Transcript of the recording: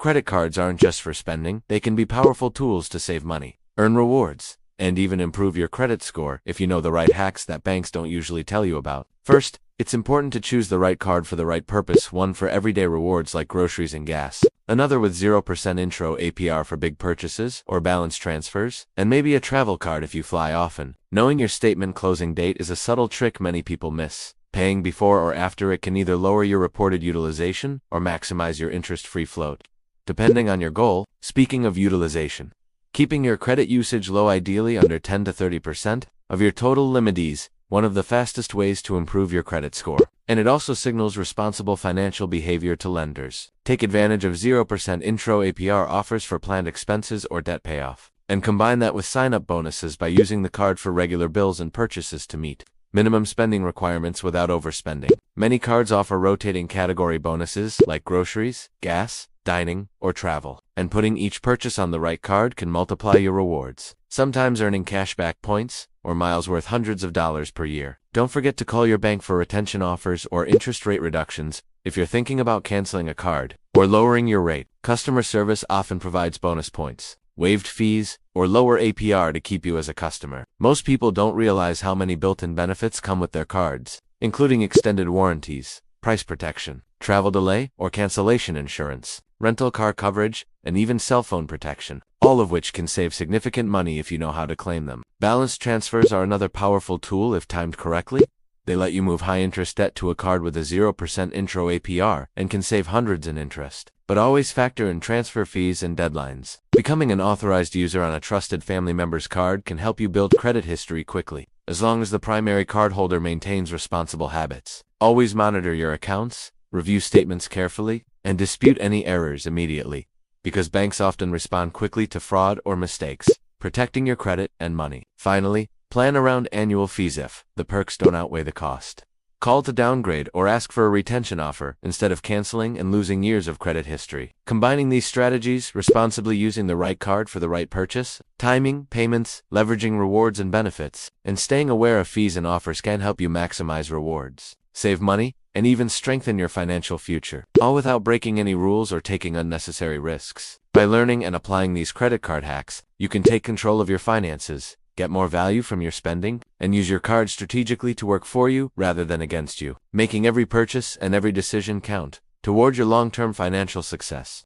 credit cards aren't just for spending, they can be powerful tools to save money, earn rewards, and even improve your credit score if you know the right hacks that banks don't usually tell you about. First, it's important to choose the right card for the right purpose, one for everyday rewards like groceries and gas, another with 0% intro APR for big purchases or balance transfers, and maybe a travel card if you fly often. Knowing your statement closing date is a subtle trick many people miss. Paying before or after it can either lower your reported utilization or maximize your interest-free float, depending on your goal. Speaking of utilization, keeping your credit usage low, ideally under 10 to 30% of your total limit, is one of the fastest ways to improve your credit score, and it also signals responsible financial behavior to lenders. Take advantage of 0% intro APR offers for planned expenses or debt payoff, and combine that with sign-up bonuses by using the card for regular bills and purchases to meet minimum spending requirements without overspending. Many cards offer rotating category bonuses like groceries, gas, dining, or travel, and putting each purchase on the right card can multiply your rewards, sometimes earning cashback points or miles worth hundreds of dollars per year. Don't forget to call your bank for retention offers or interest rate reductions if you're thinking about canceling a card or lowering your rate. Customer service often provides bonus points, waived fees, or lower APR to keep you as a customer. Most people don't realize how many built-in benefits come with their cards, including extended warranties, price protection, travel delay or cancellation insurance, rental car coverage, and even cell phone protection, all of which can save significant money if you know how to claim them. Balance transfers are another powerful tool if timed correctly. They let you move high-interest debt to a card with a 0% intro APR and can save hundreds in interest. But always factor in transfer fees and deadlines. Becoming an authorized user on a trusted family member's card can help you build credit history quickly, as long as the primary cardholder maintains responsible habits. Always monitor your accounts, review statements carefully, and dispute any errors immediately, because banks often respond quickly to fraud or mistakes, protecting your credit and money. Finally, plan around annual fees if the perks don't outweigh the cost. Call to downgrade or ask for a retention offer instead of canceling and losing years of credit history. Combining these strategies, responsibly using the right card for the right purchase, timing, payments, leveraging rewards and benefits, and staying aware of fees and offers can help you maximize rewards, save money, and even strengthen your financial future, all without breaking any rules or taking unnecessary risks. By learning and applying these credit card hacks, you can take control of your finances, get more value from your spending, and use your card strategically to work for you rather than against you, making every purchase and every decision count toward your long-term financial success.